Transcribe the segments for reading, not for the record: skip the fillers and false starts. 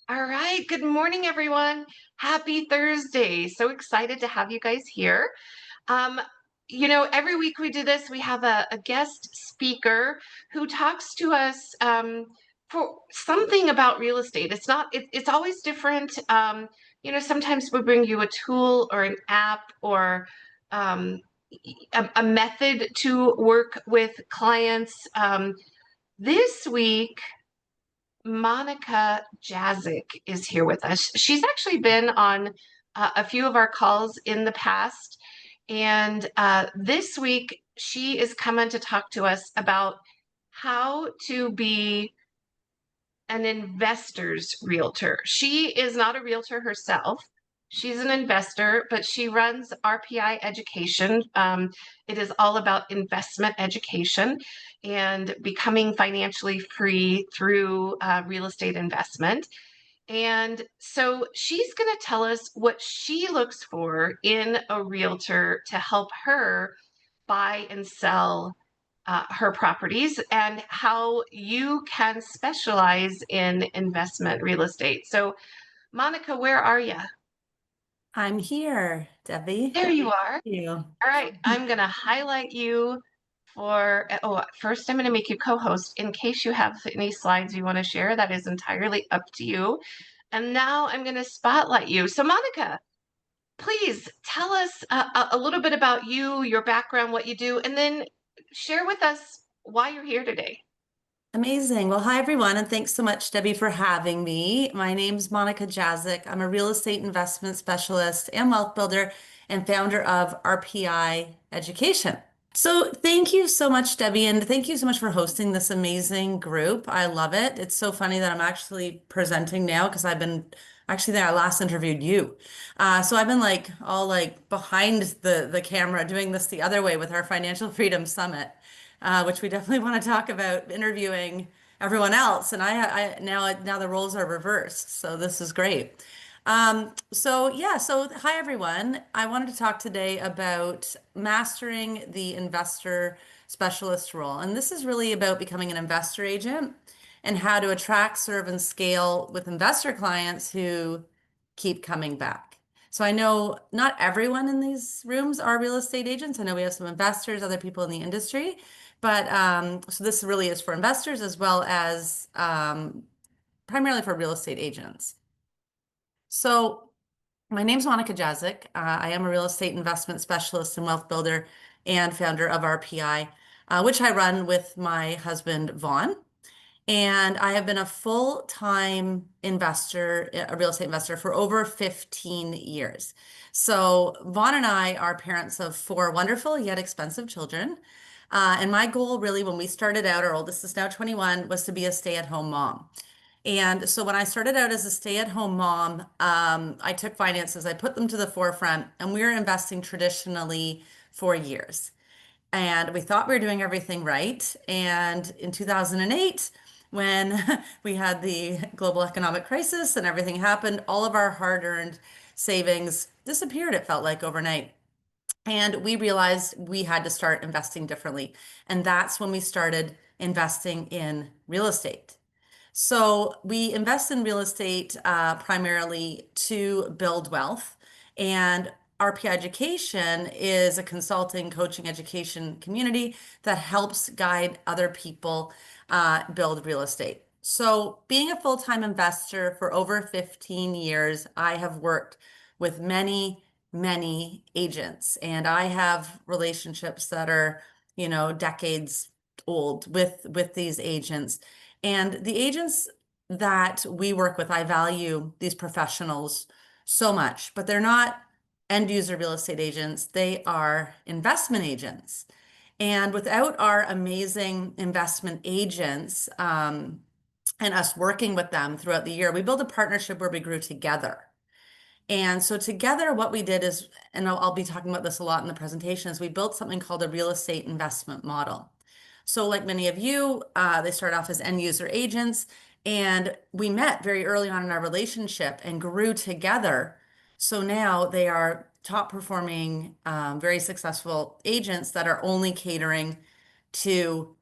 All right. Good morning, everyone. Happy Thursday. So excited to have you guys here. Um, every week we do this. We have a guest speaker who talks to us for something about real estate. It's always different. Sometimes we bring you a tool or an app or um, a method to work with clients. This week, Monica Jazzik is here with us. She's actually been on a few of our calls in the past. And this week, she is coming to talk to us about how to be an investor's realtor. She is not a realtor herself. She's an investor, but she runs RPI Education. It is all about investment education and becoming financially free through real estate investment. And so she's going to tell us what she looks for in a realtor to help her buy and sell her properties and how you can specialize in investment real estate. So, Monica, where are you? I'm here, Debbie. There you are. Thank you. All right, I'm going to highlight you first I'm going to make you co-host in case you have any slides you want to share. That is entirely up to you. And now I'm going to spotlight you. So, Monica, please tell us a little bit about you, your background, what you do, and then share with us why you're here today. Amazing. Well, hi everyone, and thanks so much, Debbie, for having me. My name's Monica Jazzik. I'm a real estate investment specialist and wealth builder and founder of RPI Education. So thank you so much, Debbie, and thank you so much for hosting this amazing group. I love it. It's so funny that I'm actually presenting now because I've been actually there. I last interviewed you. So I've been like all like behind the camera doing this the other way with our Financial Freedom Summit, which we definitely want to talk about interviewing everyone else. And I now the roles are reversed. So this is great. So hi everyone. I wanted to talk today about mastering the investor specialist role. And this is really about becoming an investor agent and how to attract, serve, and scale with investor clients who keep coming back. So I know not everyone in these rooms are real estate agents. I know we have some investors, other people in the industry, but so this really is for investors as well as primarily for real estate agents. So my name's Monica Jazzik. I am a real estate investment specialist and wealth builder and founder of RPI, which I run with my husband, Vaughn. And I have been a full-time investor, a real estate investor for over 15 years. So Vaughn and I are parents of four wonderful yet expensive children. And my goal really when we started out, our oldest is now 21, was to be a stay-at-home mom. And so when I started out as a stay-at-home mom, I took finances, I put them to the forefront, and we were investing traditionally for years. And we thought we were doing everything right. And in 2008, when we had the global economic crisis and everything happened, all of our hard-earned savings disappeared, it felt like overnight. And we realized we had to start investing differently. And that's when we started investing in real estate. So we invest in real estate primarily to build wealth. And RPI Education is a consulting, coaching, education community that helps guide other people build real estate. So being a full-time investor for over 15 years, I have worked with many agents, and I have relationships that are, decades old with these agents. And the agents that we work with, I value these professionals so much, but they're not end user real estate agents, they are investment agents. And without our amazing investment agents, and us working with them throughout the year, we built a partnership where we grew together. And so together, what we did is, and I'll be talking about this a lot in the presentation, is we built something called a real estate investment model. So like many of you, they start off as end user agents, and we met very early on in our relationship and grew together. So now they are top performing, very successful agents that are only catering to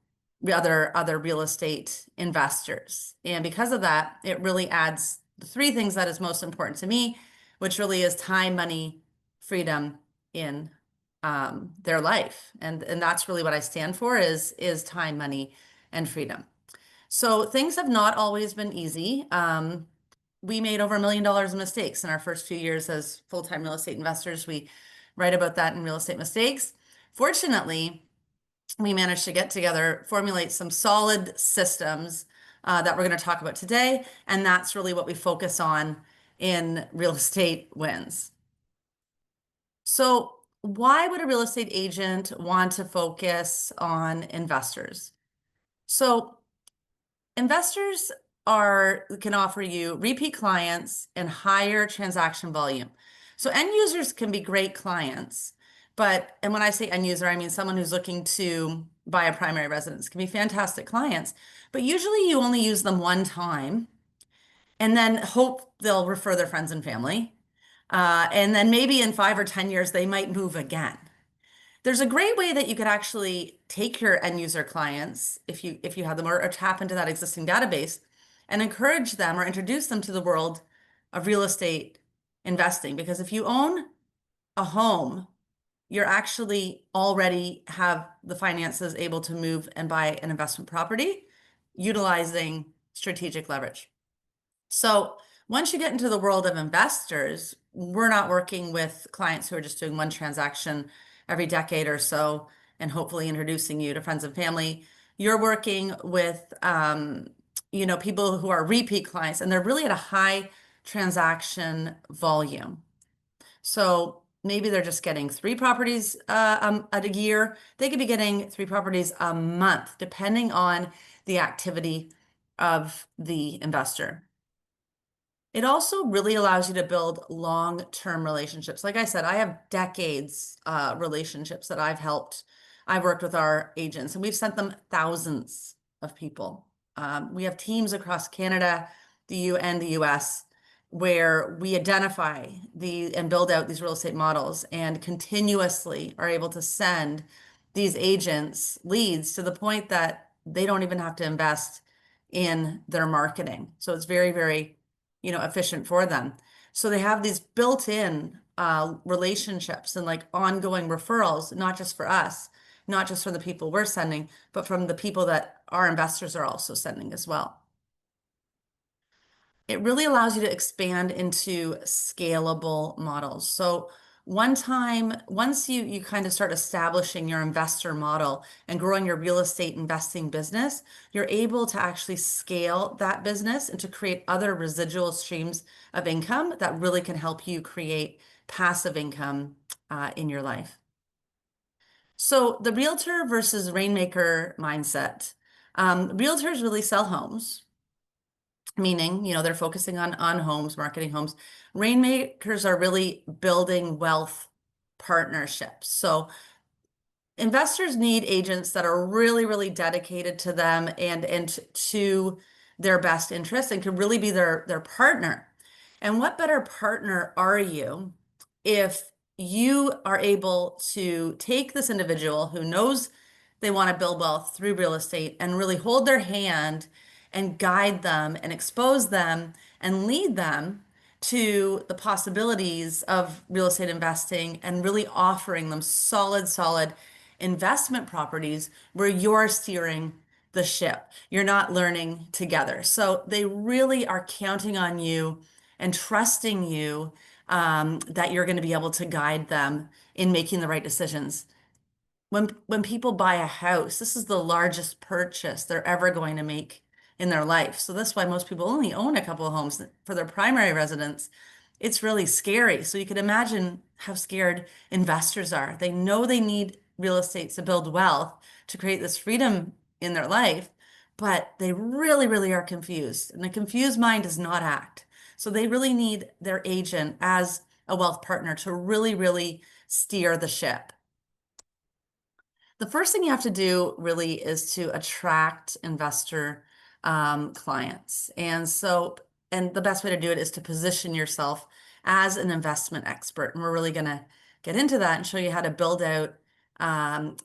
other real estate investors. And because of that, it really adds the three things that is most important to me, which really is time, money, freedom in their life. And that's really what I stand for is time, money, and freedom. So things have not always been easy. We made over $1 million in mistakes in our first few years as full-time real estate investors. We write about that in Real Estate Mistakes. Fortunately, we managed to get together, formulate some solid systems that we're going to talk about today. And that's really what we focus on in Real Estate Wins. So, why would a real estate agent want to focus on investors? So, investors can offer you repeat clients and higher transaction volume. So end users can be great clients, and when I say end user, I mean someone who's looking to buy a primary residence can be fantastic clients, but usually you only use them one time and then hope they'll refer their friends and family. And then maybe in 5 or 10 years, they might move again. There's a great way that you could actually take your end user clients, if you have them, or tap into that existing database and encourage them or introduce them to the world of real estate investing. Because if you own a home, you're actually already have the finances able to move and buy an investment property utilizing strategic leverage. So once you get into the world of investors, we're not working with clients who are just doing one transaction every decade or so and hopefully introducing you to friends and family. You're working with, people who are repeat clients, and they're really at a high transaction volume. So maybe they're just getting 3 properties at a year. They could be getting 3 properties a month, depending on the activity of the investor. It also really allows you to build long-term relationships. Like I said, I have decades relationships that I've worked with our agents, and we've sent them thousands of people. We have teams across Canada, and the US, where we identify and build out these real estate models and continuously are able to send these agents leads to the point that they don't even have to invest in their marketing. So it's very, very efficient for them. So they have these built-in relationships and like ongoing referrals, not just for us, not just from the people we're sending, but from the people that our investors are also sending as well. It really allows you to expand into scalable models. So once you kind of start establishing your investor model and growing your real estate investing business, you're able to actually scale that business and to create other residual streams of income that really can help you create passive income in your life. So the realtor versus rainmaker mindset. Realtors really sell homes, meaning, they're focusing on homes, marketing homes. Rainmakers are really building wealth partnerships. So investors need agents that are really, really dedicated to them and to their best interests and can really be their partner. And what better partner are you if you are able to take this individual who knows they want to build wealth through real estate and really hold their hand and guide them and expose them and lead them to the possibilities of real estate investing and really offering them solid investment properties where you're steering the ship. You're not learning together. So they really are counting on you and trusting you that you're going to be able to guide them in making the right decisions. When people buy a house, this is the largest purchase they're ever going to make in their life. So that's why most people only own a couple of homes for their primary residence. It's really scary. So you can imagine how scared investors are. They know they need real estate to build wealth, to create this freedom in their life, but they really, really are confused. And a confused mind does not act. So they really need their agent as a wealth partner to really, really steer the ship. The first thing you have to do really is to attract investor clients. And the best way to do it is to position yourself as an investment expert. And we're really going to get into that and show you how to build out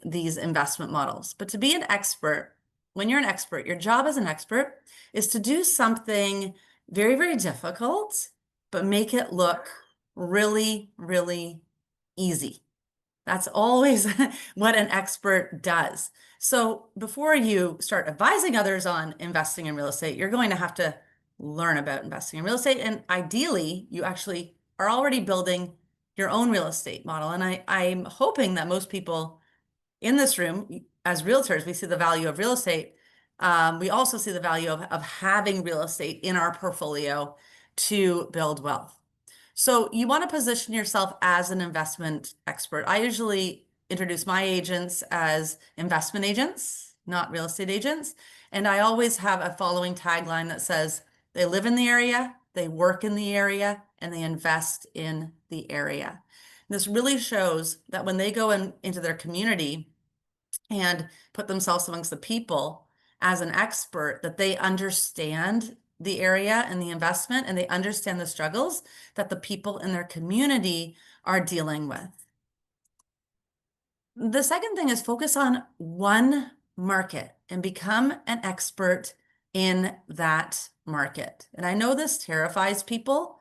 these investment models. But to be an expert, when you're an expert, your job as an expert is to do something very, very difficult, but make it look really, really easy. That's always what an expert does. So before you start advising others on investing in real estate, you're going to have to learn about investing in real estate. And ideally, you actually are already building your own real estate model. And I'm hoping that most people in this room, as realtors, we see the value of real estate. We also see the value of having real estate in our portfolio to build wealth. So you want to position yourself as an investment expert. I usually introduce my agents as investment agents, not real estate agents. And I always have a following tagline that says they live in the area, they work in the area, and they invest in the area. This really shows that when they go into their community and put themselves amongst the people as an expert, that they understand the area and the investment and they understand the struggles that the people in their community are dealing with. The second thing is focus on one market and become an expert in that market. And I know this terrifies people,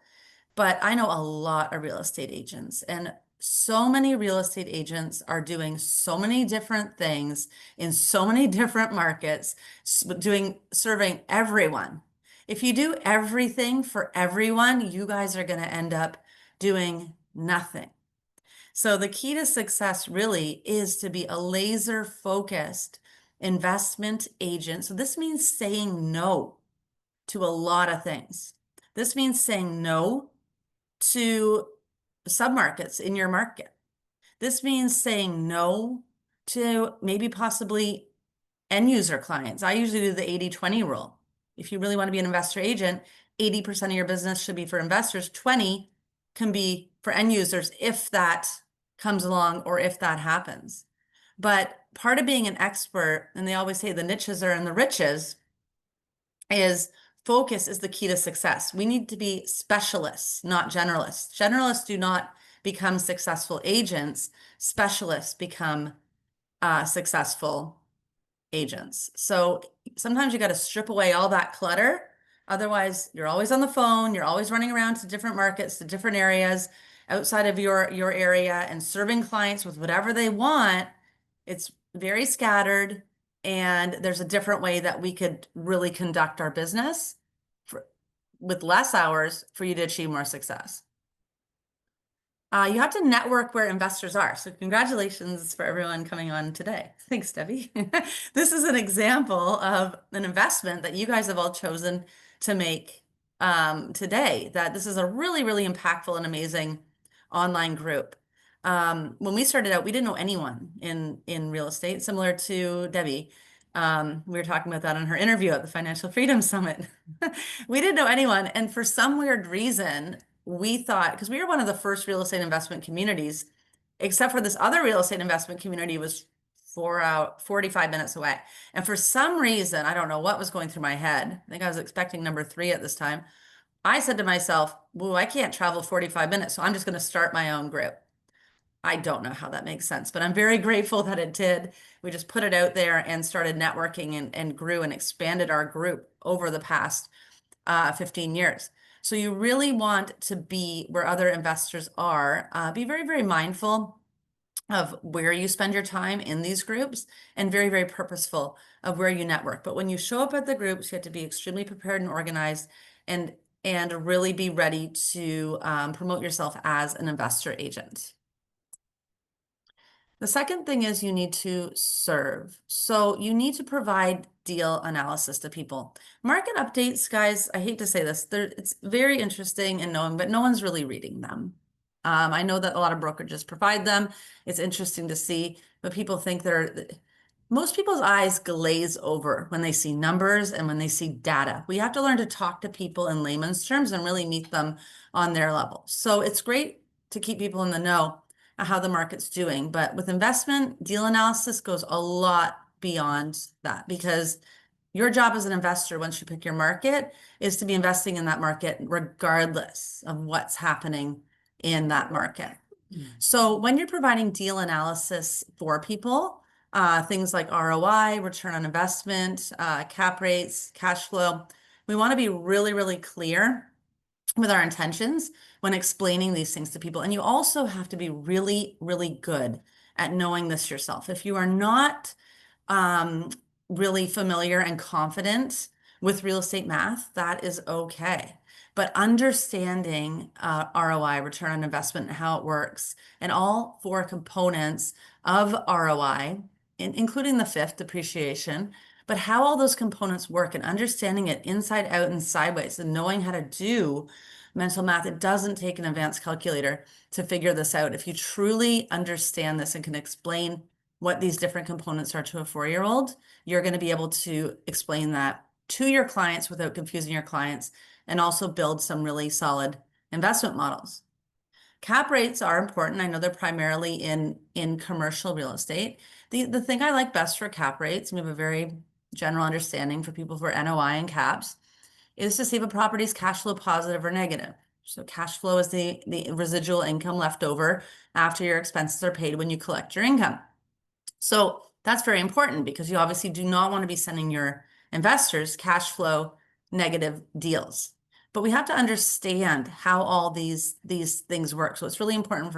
but I know a lot of real estate agents, and so many real estate agents are doing so many different things in so many different markets, serving everyone. If you do everything for everyone, you guys are going to end up doing nothing. So the key to success really is to be a laser focused investment agent. So this means saying no to a lot of things. This means saying no to submarkets in your market. This means saying no to maybe possibly end user clients. I usually do the 80-20 rule. If you really want to be an investor agent, 80% of your business should be for investors, 20 can be for end users if that comes along or if that happens. But part of being an expert, and they always say the niches are in the riches, is focus is the key to success. We need to be specialists, not generalists. Generalists do not become successful agents. Specialists become successful agents. So sometimes you got to strip away all that clutter. Otherwise, you're always on the phone. You're always running around to different markets, to different areas outside of your area and serving clients with whatever they want. It's very scattered. And there's a different way that we could really conduct our business with less hours for you to achieve more success. You have to network where investors are. So congratulations for everyone coming on today. Thanks, Debbie. This is an example of an investment that you guys have all chosen to make today, that this is a really, really impactful and amazing online group. When we started out, we didn't know anyone in real estate, similar to Debbie. We were talking about that in her interview at the Financial Freedom Summit. We didn't know anyone. And for some weird reason, we thought, because we were one of the first real estate investment communities, except for this other real estate investment community was 45 minutes away. And for some reason, I don't know what was going through my head. I think I was expecting number 3 at this time. I said to myself, well, I can't travel 45 minutes, so I'm just going to start my own group. I don't know how that makes sense, but I'm very grateful that it did. We just put it out there and started networking and grew and expanded our group over the past 15 years. So you really want to be where other investors are. Be very, very mindful of where you spend your time in these groups and very, very purposeful of where you network. But when you show up at the groups, you have to be extremely prepared and organized and really be ready to promote yourself as an investor agent. The second thing is you need to serve. So you need to provide deal analysis to people. Market updates, guys, I hate to say this, it's very interesting and knowing, but no one's really reading them. I know that a lot of brokerages provide them. It's interesting to see, but people think most people's eyes glaze over when they see numbers and when they see data. We have to learn to talk to people in layman's terms and really meet them on their level. So it's great to keep people in the know how the market's doing. But with investment, deal analysis goes a lot beyond that, because your job as an investor, once you pick your market, is to be investing in that market regardless of what's happening in that market. So when you're providing deal analysis for people, things like ROI, return on investment, cap rates, cash flow, We want to be really, really clear with our intentions when explaining these things to people. And you also have to be really, really good at knowing this yourself. If you are not um, really familiar and confident with real estate math, that is okay. But understanding ROI, return on investment, and how it works, and all four components of ROI, including the fifth, depreciation, but how all those components work and understanding it inside out and sideways and knowing how to do mental math. It doesn't take an advanced calculator to figure this out. If you truly understand this and can explain what these different components are to a 4-year-old, you're going to be able to explain that to your clients without confusing your clients and also build some really solid investment models. Cap rates are important. I know they're primarily in commercial real estate. The thing I like best for cap rates, and we have a very general understanding for people for NOI and caps, is to see if a property is cash flow positive or negative. So cash flow is the residual income left over after your expenses are paid when you collect your income. So that's very important because you obviously do not want to be sending your investors cash flow negative deals. But we have to understand how all these things work. So it's really important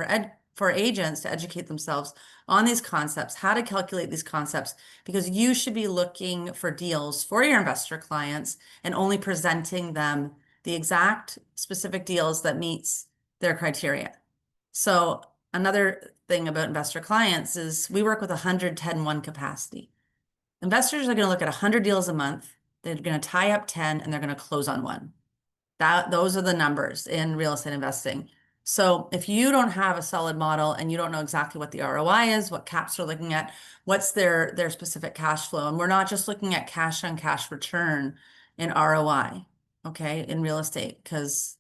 for agents to educate themselves on these concepts, how to calculate these concepts, because you should be looking for deals for your investor clients and only presenting them the exact specific deals that meets their criteria. So another thing about investor clients is we work with 110-1 capacity. Investors are going to look at 100 deals a month. They're going to tie up 10 and they're going to close on one. Those are the numbers in real estate investing. So if you don't have a solid model and you don't know exactly what the ROI is, what caps are looking at, what's their specific cash flow, and we're not just looking at cash on cash return in ROI, okay, in real estate, because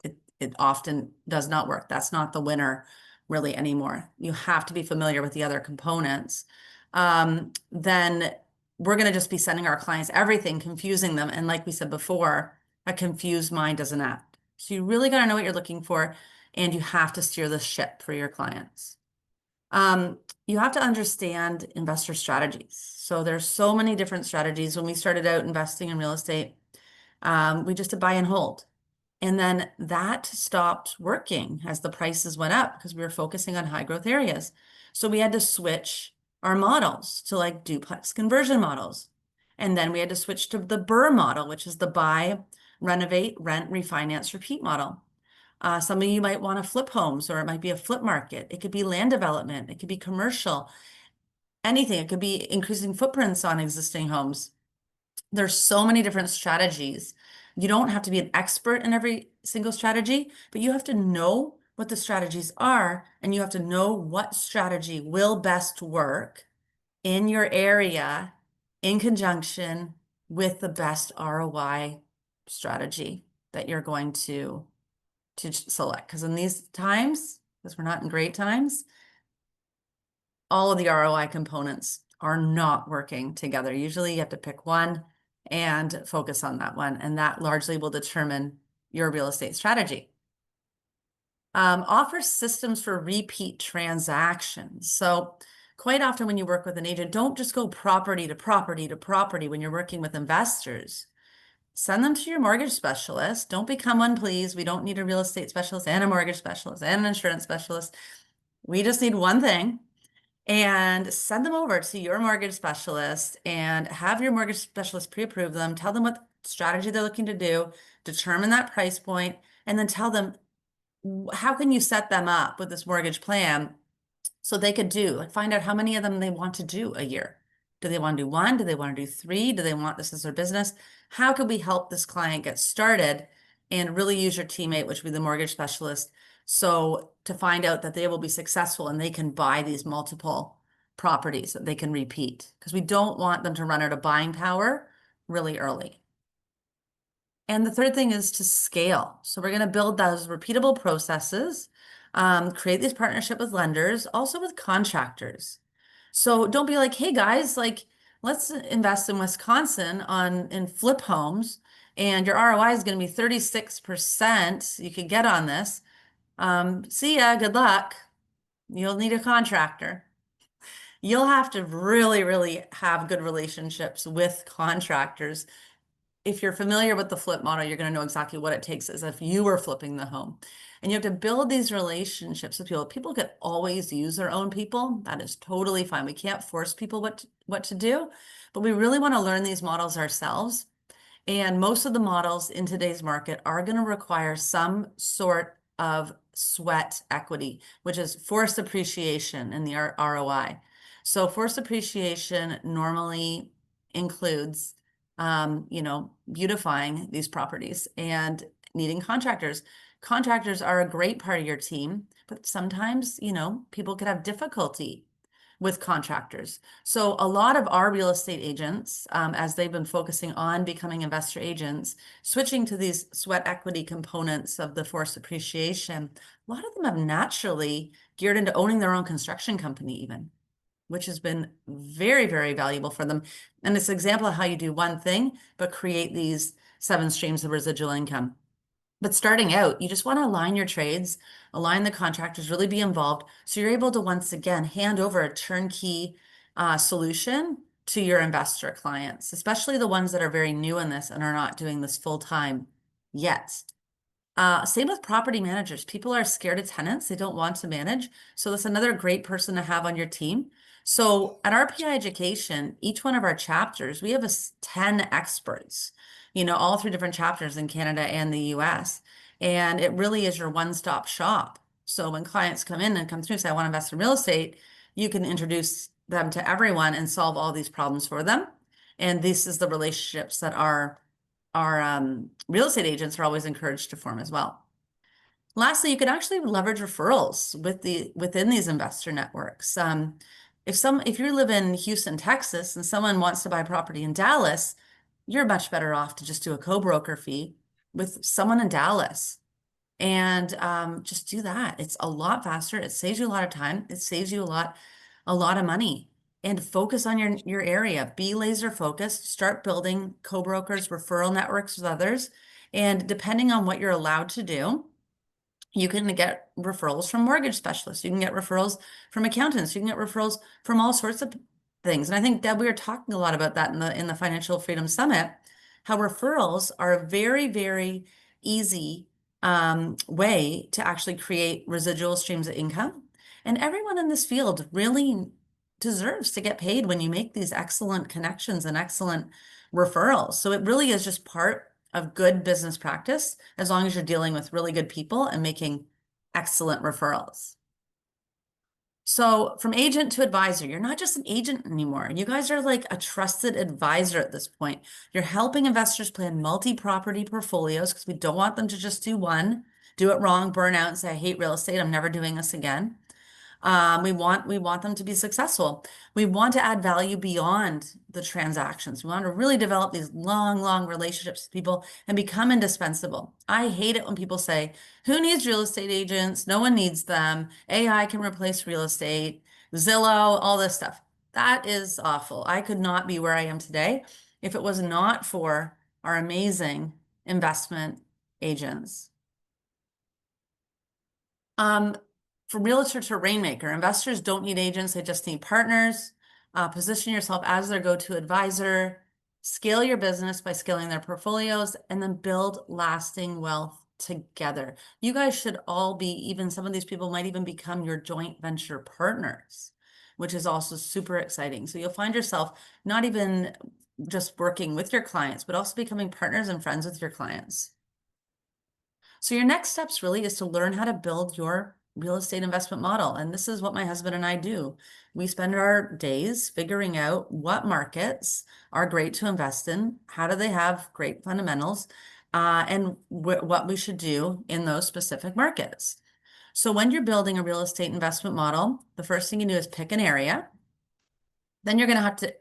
it often does not work. That's not the winner really anymore. You have to be familiar with the other components. Then we're going to just be sending our clients everything, confusing them. And like we said before, a confused mind doesn't act. So you really got to know what you're looking for, and you have to steer the ship for your clients. You have to understand investor strategies. So there's so many different strategies. When we started out investing in real estate, we just did buy and hold. And then that stopped working as the prices went up because we were focusing on high growth areas. So we had to switch our models to like duplex conversion models. And then we had to switch to the BRRRR model, which is the buy, renovate, rent, refinance, repeat model. Some of you might want to flip homes, or it might be a flip market. It could be land development. It could be commercial, anything. It could be increasing footprints on existing homes. There's so many different strategies. You don't have to be an expert in every single strategy, but you have to know what the strategies are, and you have to know what strategy will best work in your area in conjunction with the best ROI strategy that you're going to select. Because in these times, because we're not in great times, all of the ROI components are not working together. Usually you have to pick one and focus on that one, and that largely will determine your real estate strategy. Offer systems for repeat transactions. So quite often when you work with an agent, don't just go property to property to property when you're working with investors. Send them to your mortgage specialist. Don't become one, please. We don't need a real estate specialist and a mortgage specialist and an insurance specialist. We just need one thing. And send them over to your mortgage specialist and have your mortgage specialist pre-approve them, tell them what strategy they're looking to do, determine that price point, and then tell them how can you set them up with this mortgage plan so they could do, like find out how many of them they want to do a year. Do they want to do one? Do they want to do three? Do they want this as their business? How could we help this client get started and really use your teammate, which would be the mortgage specialist, so to find out that they will be successful and they can buy these multiple properties that they can repeat, because we don't want them to run out of buying power really early. And the third thing is to scale. So we're going to build those repeatable processes, create this partnership with lenders, also with contractors. So don't be like, hey guys, like let's invest in Wisconsin in flip homes, and your ROI is going to be 36%. You could get on this. See ya, good luck. You'll need a contractor. You'll have to really, really have good relationships with contractors if you're familiar with the flip model, you're going to know exactly what it takes as if you were flipping the home. And you have to build these relationships with people. People could always use their own people. That is totally fine. We can't force people what to do, but we really want to learn these models ourselves. And most of the models in today's market are going to require some sort of sweat equity, which is forced appreciation in the ROI. So forced appreciation normally includes, beautifying these properties and needing contractors. Contractors are a great part of your team, but sometimes, people could have difficulty with contractors. So a lot of our real estate agents, as they've been focusing on becoming investor agents, switching to these sweat equity components of the forced appreciation, a lot of them have naturally geared into owning their own construction company even, which has been very, very valuable for them. And it's an example of how you do one thing, but create these 7 streams of residual income. But starting out, you just want to align your trades, align the contractors, really be involved. So you're able to once again hand over a turnkey solution to your investor clients, especially the ones that are very new in this and are not doing this full time yet. Same with property managers. People are scared of tenants. They don't want to manage. So that's another great person to have on your team. So at RPI Education, each one of our chapters, we have 10 experts, all 3 different chapters in Canada and the US. And it really is your one-stop shop. So when clients come in and come through and say, I want to invest in real estate, you can introduce them to everyone and solve all these problems for them. And this is the relationships that our real estate agents are always encouraged to form as well. Lastly, you can actually leverage referrals within these investor networks. If you live in Houston, Texas, and someone wants to buy property in Dallas, you're much better off to just do a co-broker fee with someone in Dallas and just do that. It's a lot faster. It saves you a lot of time. It saves you a lot of money. And focus on your area. Be laser focused. Start building co-brokers, referral networks with others. And depending on what you're allowed to do, you can get referrals from mortgage specialists. You can get referrals from accountants. You can get referrals from all sorts of things. And I think, Deb, we were talking a lot about that in the Financial Freedom Summit, how referrals are a very, very easy way to actually create residual streams of income. And everyone in this field really deserves to get paid when you make these excellent connections and excellent referrals. So it really is just part of good business practice, as long as you're dealing with really good people and making excellent referrals. So from agent to advisor, you're not just an agent anymore. You guys are like a trusted advisor at this point. You're helping investors plan multi-property portfolios because we don't want them to just do one, do it wrong, burn out and say, I hate real estate. I'm never doing this again. We want them to be successful. We want to add value beyond the transactions. We want to really develop these long relationships with people and become indispensable. I hate it when people say, who needs real estate agents? No one needs them. AI can replace real estate, Zillow, all this stuff. That is awful. I could not be where I am today if it was not for our amazing investment agents. From realtor to rainmaker, investors don't need agents, they just need partners. Position yourself as their go-to advisor, scale your business by scaling their portfolios, and then build lasting wealth together. You guys should all be, even some of these people might even become your joint venture partners, which is also super exciting. So you'll find yourself not even just working with your clients, but also becoming partners and friends with your clients. So your next steps really is to learn how to build your real estate investment model. And this is what my husband and I do. We spend our days figuring out what markets are great to invest in, how do they have great fundamentals, and what we should do in those specific markets. So when you're building a real estate investment model, the first thing you do is pick an area. Then you're going to have to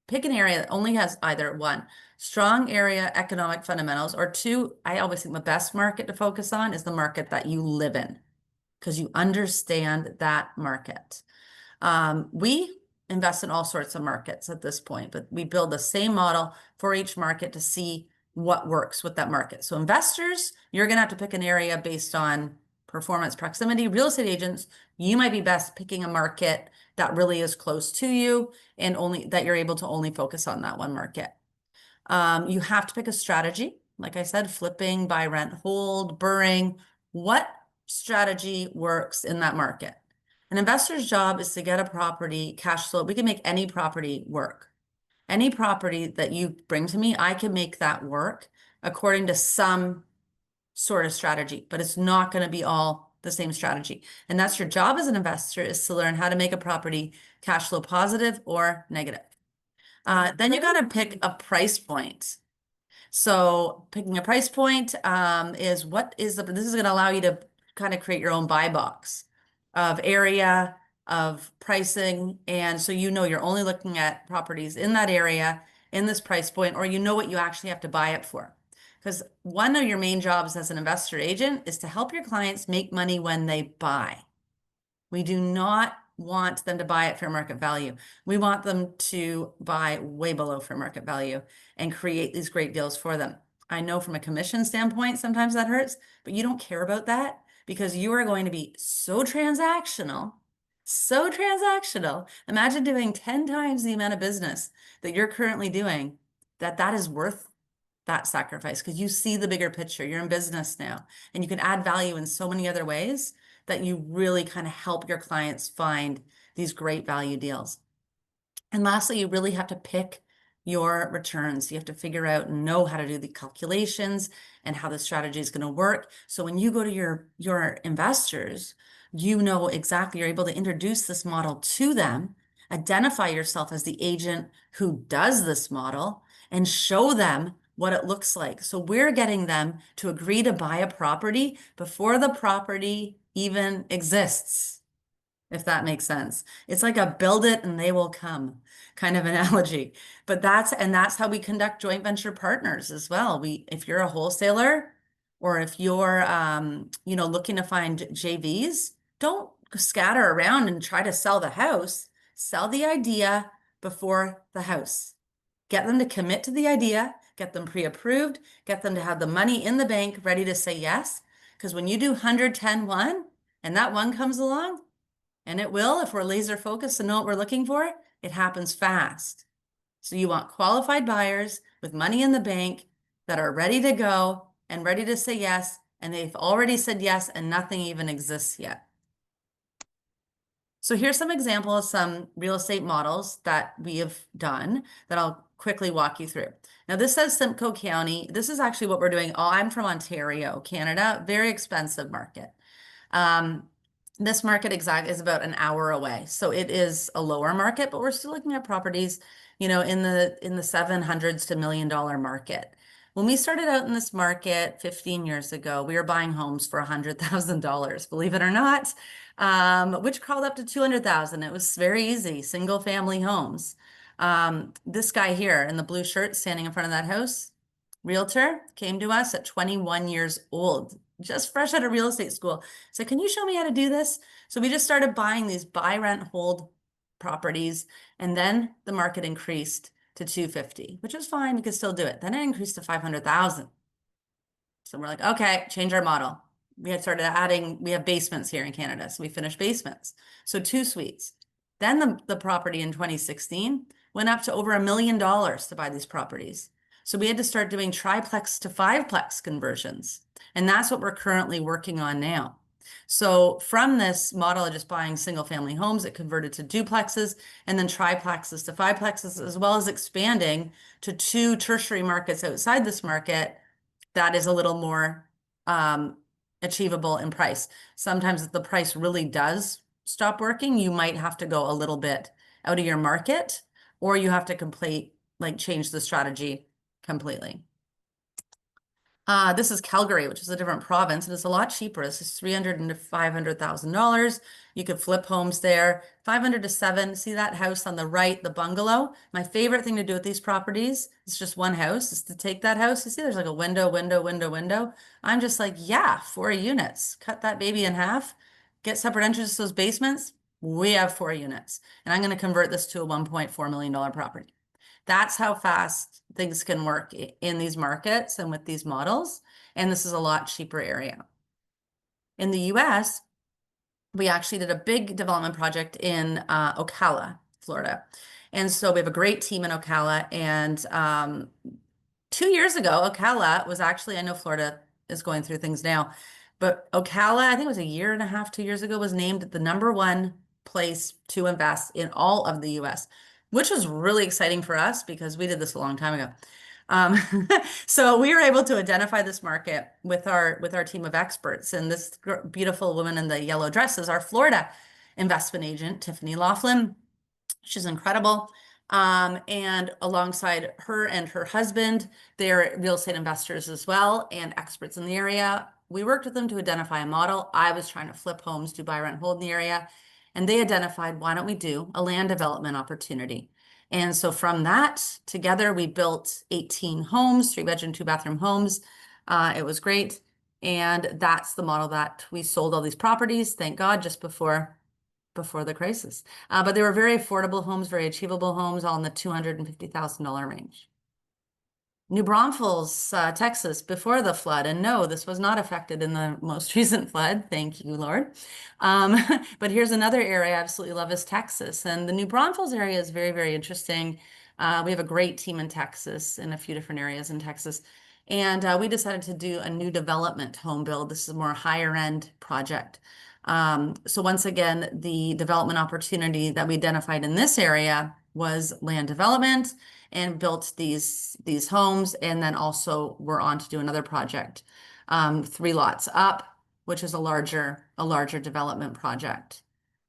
pick an area that only has either 1, strong area economic fundamentals, or 2, I always think the best market to focus on is the market that you live in, because you understand that market. We invest in all sorts of markets at this point, but we build the same model for each market to see what works with that market. So investors, you're going to have to pick an area based on performance proximity. Real estate agents, you might be best picking a market that really is close to you and only that you're able to only focus on that one market. You have to pick a strategy. Like I said, flipping, buy, rent, hold, BRRRing. What strategy works in that market? An investor's job is to get a property cash flow. We can make any property work. Any property that you bring to me, I can make that work according to some sort of strategy, but it's not going to be all the same strategy. And that's your job as an investor, is to learn how to make a property cash flow positive or negative. Then you got to pick a price point. So picking a price point is this is going to allow you to kind of create your own buy box of area, of pricing. And so you know you're only looking at properties in that area, in this price point, or you know what you actually have to buy it for. Because one of your main jobs as an investor agent is to help your clients make money when they buy. We do not want them to buy at fair market value. We want them to buy way below fair market value and create these great deals for them. I know from a commission standpoint, sometimes that hurts, but you don't care about that because you are going to be so transactional, so transactional. Imagine doing 10 times the amount of business that you're currently doing, that is worth that sacrifice because you see the bigger picture. You're in business now and you can add value in so many other ways that you really kind of help your clients find these great value deals. And lastly, you really have to pick your returns. You have to figure out and know how to do the calculations and how the strategy is going to work. So when you go to your investors, you know exactly, you're able to introduce this model to them, identify yourself as the agent who does this model, and show them what it looks like. So we're getting them to agree to buy a property before the property even exists, if that makes sense. It's like a build it and they will come kind of analogy. But that's how we conduct joint venture partners as well. If you're a wholesaler or if you're looking to find JVs, don't scatter around and try to sell the house. Sell the idea before the house. Get them to commit to the idea, get them pre-approved, get them to have the money in the bank ready to say yes. Because when you do 110-1 and that one comes along, and it will, if we're laser focused and know what we're looking for, it happens fast. So you want qualified buyers with money in the bank that are ready to go and ready to say yes, and they've already said yes and nothing even exists yet. So here's some examples, some real estate models that we have done that I'll quickly walk you through. Now this says Simcoe County. This is actually what we're doing. Oh, I'm from Ontario, Canada, very expensive market. This market exact is about an hour away. So it is a lower market, but we're still looking at properties, in the 700s to $1 million market. When we started out in this market 15 years ago, we were buying homes for $100,000, believe it or not, which crawled up to 200,000. It was very easy, single family homes. This guy here in the blue shirt standing in front of that house, realtor, came to us at 21 years old, just fresh out of real estate school. So can you show me how to do this? So we just started buying these buy, rent, hold properties. And then the market increased to 250, which was fine. We could still do it. Then it increased to 500,000. So we're like, okay, change our model. We had started adding, we have basements here in Canada. So we finished basements. So 2 suites. Then the property in 2016 went up to over $1 million to buy these properties. So we had to start doing triplex to fiveplex conversions. And that's what we're currently working on now. So from this model of just buying single family homes, it converted to duplexes and then triplexes to fiveplexes, as well as expanding to 2 tertiary markets outside this market that is a little more achievable in price. Sometimes if the price really does stop working, you might have to go a little bit out of your market, or you have to change the strategy completely. This is Calgary, which is a different province, and it's a lot cheaper. This is $300,000 to $500,000. You could flip homes there. 500 to 7. See that house on the right, the bungalow? My favorite thing to do with these properties, it's just one house, is to take that house. You see there's like a window, window, window, window. I'm just like, yeah, 4 units. Cut that baby in half. Get separate entrances to those basements. We have 4 units. And I'm going to convert this to a $1.4 million property. That's how fast things can work in these markets and with these models. And this is a lot cheaper area. In the US, we actually did a big development project in Ocala, Florida. And so we have a great team in Ocala, and 2 years ago, Ocala was actually, I know Florida is going through things now, but Ocala, I think it was a year and a half, 2 years ago, was named the number one place to invest in all of the US, which was really exciting for us because we did this a long time ago. Um, so we were able to identify this market with our team of experts, and this beautiful woman in the yellow dress is our Florida investment agent, Tiffany Laughlin. She's incredible. And alongside her and her husband, they're real estate investors as well and experts in the area. We worked with them to identify a model. I was trying to flip homes, do buy, rent, hold in the area. And they identified, why don't we do a land development opportunity? And so from that, together, we built 18 homes, 3-bedroom, 2-bathroom homes. It was great. And that's the model that we sold all these properties, thank God, just before the crisis. But they were very affordable homes, very achievable homes, all in the $250,000 range. New Braunfels, Texas, before the flood. And no, this was not affected in the most recent flood. Thank you, Lord. Um, but here's another area I absolutely love is Texas. And the New Braunfels area is very, very interesting. We have a great team in Texas, in a few different areas in Texas. And we decided to do a new development home build. This is a more higher end project. So once again, the development opportunity that we identified in this area was land development and built these homes, and then also we're on to do another project, 3 lots up, which is a larger development project.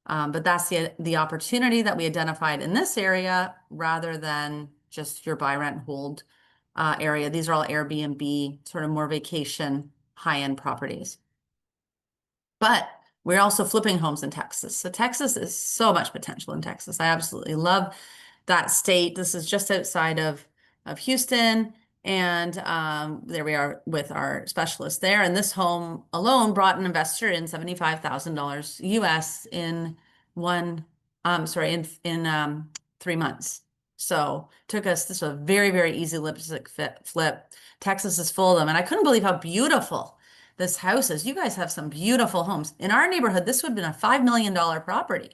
But that's the opportunity that we identified in this area rather than just your buy, rent, hold area. These are all Airbnb, sort of more vacation, high-end properties. But we're also flipping homes in Texas. So Texas is so much potential in Texas. I absolutely love that state. This is just outside of Houston. And there we are with our specialist there. And this home alone brought an investor in $75,000 US in one, sorry, in 3 months. So took us, this was a very, very easy lipstick flip. Texas is full of them. And I couldn't believe how beautiful this house is. You guys have some beautiful homes. In our neighborhood, this would have been a $5 million property.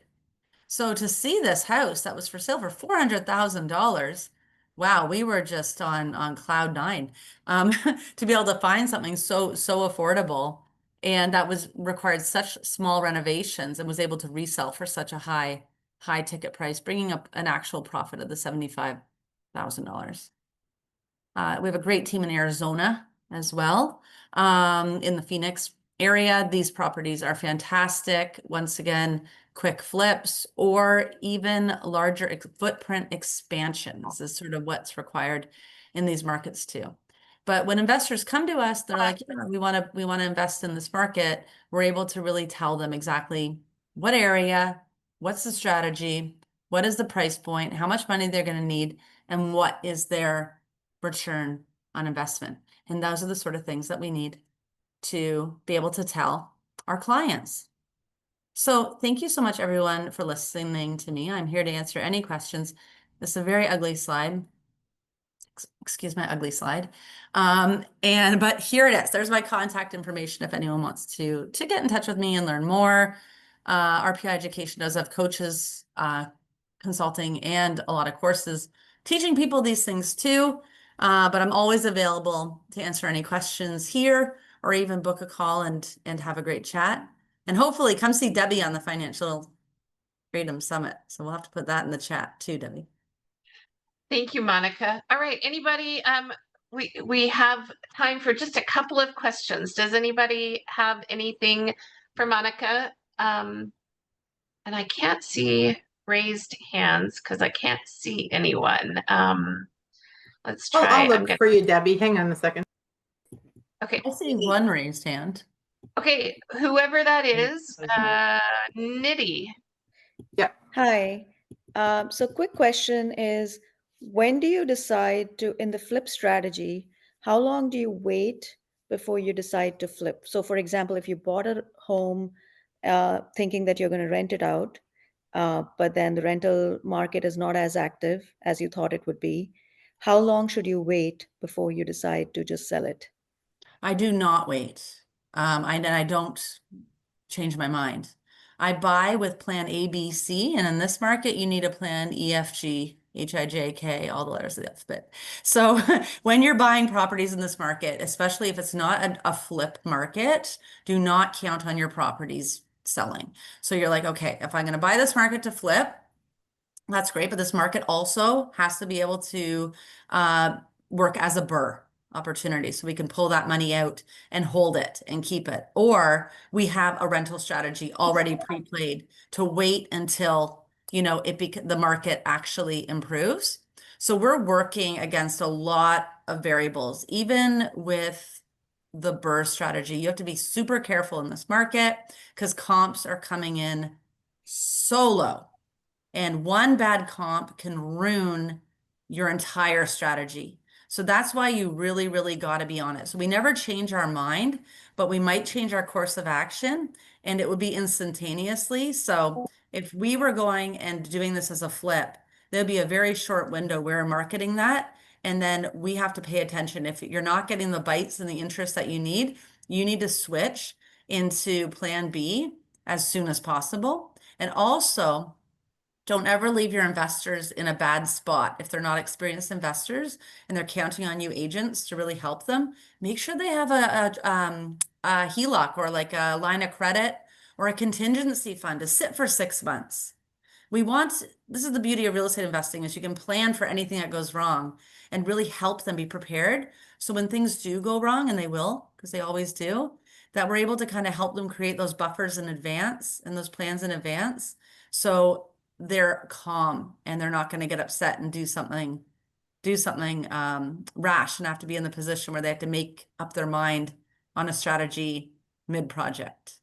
So to see this house that was for sale for $400,000, wow, we were just on cloud nine. To be able to find something so affordable and that was required such small renovations and was able to resell for such a high ticket price, bringing up an actual profit of the $75,000. We have a great team in Arizona as well. In the Phoenix area, these properties are fantastic. Once again, quick flips or even larger footprint expansions is sort of what's required in these markets too. But when investors come to us, they're like, yeah, we want to invest in this market. We're able to really tell them exactly what area, what's the strategy, what is the price point, how much money they're going to need, and what is their return on investment. And those are the sort of things that we need to be able to tell our clients. So thank you so much, everyone, for listening to me. I'm here to answer any questions. This is a very ugly slide. Excuse my ugly slide. But here it is. There's my contact information if anyone wants to get in touch with me and learn more. RPI Education does have coaches, consulting, and a lot of courses teaching people these things too. But I'm always available to answer any questions here or even book a call and have a great chat. And hopefully come see Debbie on the Financial Freedom Summit. So we'll have to put that in the chat too, Debbie. Thank you, Monica. All right, anybody, we have time for just a couple of questions. Does anybody have anything for Monica? And I can't see raised hands because I can't see anyone. Let's try. I'll look for you, Debbie. Hang on a second. Okay. I see one raised hand. Okay, whoever that is, Nitty. Yeah. Hi. So quick question is, when do you decide to, in the flip strategy, how long do you wait before you decide to flip? So for example, if you bought a home thinking that you're going to rent it out, but then the rental market is not as active as you thought it would be, how long should you wait before you decide to just sell it? I do not wait. I don't change my mind. I buy with plan A, B, C, and in this market, you need a plan EFG HIJK, all the letters of the alphabet. So when you're buying properties in this market, especially if it's not a flip market, do not count on your properties selling. So you're like, okay, if I'm going to buy this market to flip, that's great, but this market also has to be able to work as a BRRR opportunity. So we can pull that money out and hold it and keep it. Or we have a rental strategy already pre-played to wait until, you know, the market actually improves. So we're working against a lot of variables. Even with the BRRR strategy, you have to be super careful in this market because comps are coming in so low. And one bad comp can ruin your entire strategy. So that's why you really, really got to be on it. So we never change our mind, but we might change our course of action and it would be instantaneously. So if we were going and doing this as a flip, there'd be a very short window where we're marketing that. And then we have to pay attention. If you're not getting the bites and the interest that you need to switch into plan B as soon as possible. And also, don't ever leave your investors in a bad spot. If they're not experienced investors and they're counting on you agents to really help them, make sure they have a HELOC or like a line of credit or a contingency fund to sit for 6 months. This is the beauty of real estate investing is you can plan for anything that goes wrong and really help them be prepared. So when things do go wrong, and they will, because they always do, that we're able to kind of help them create those buffers in advance and those plans in advance. So they're calm and they're not going to get upset and do something rash and have to be in the position where they have to make up their mind on a strategy mid-project.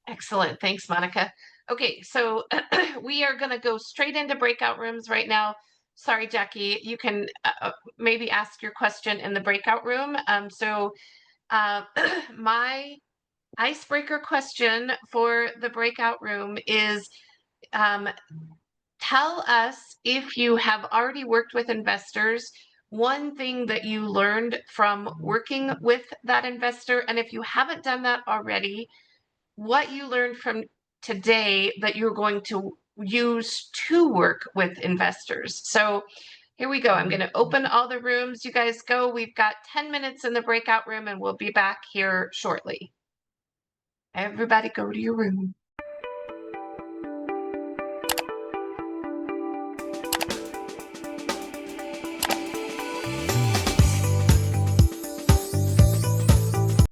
Excellent. Thanks, Monica. Okay, so we are going to go straight into breakout rooms right now. Sorry, Jackie, you can maybe ask your question in the breakout room. My icebreaker question for the breakout room is, tell us if you have already worked with investors, one thing that you learned from working with that investor, and if you haven't done that already, what you learned from today that you're going to use to work with investors. So here we go. I'm going to open all the rooms. You guys go. We've got 10 minutes in the breakout room and we'll be back here shortly. Everybody go to your room.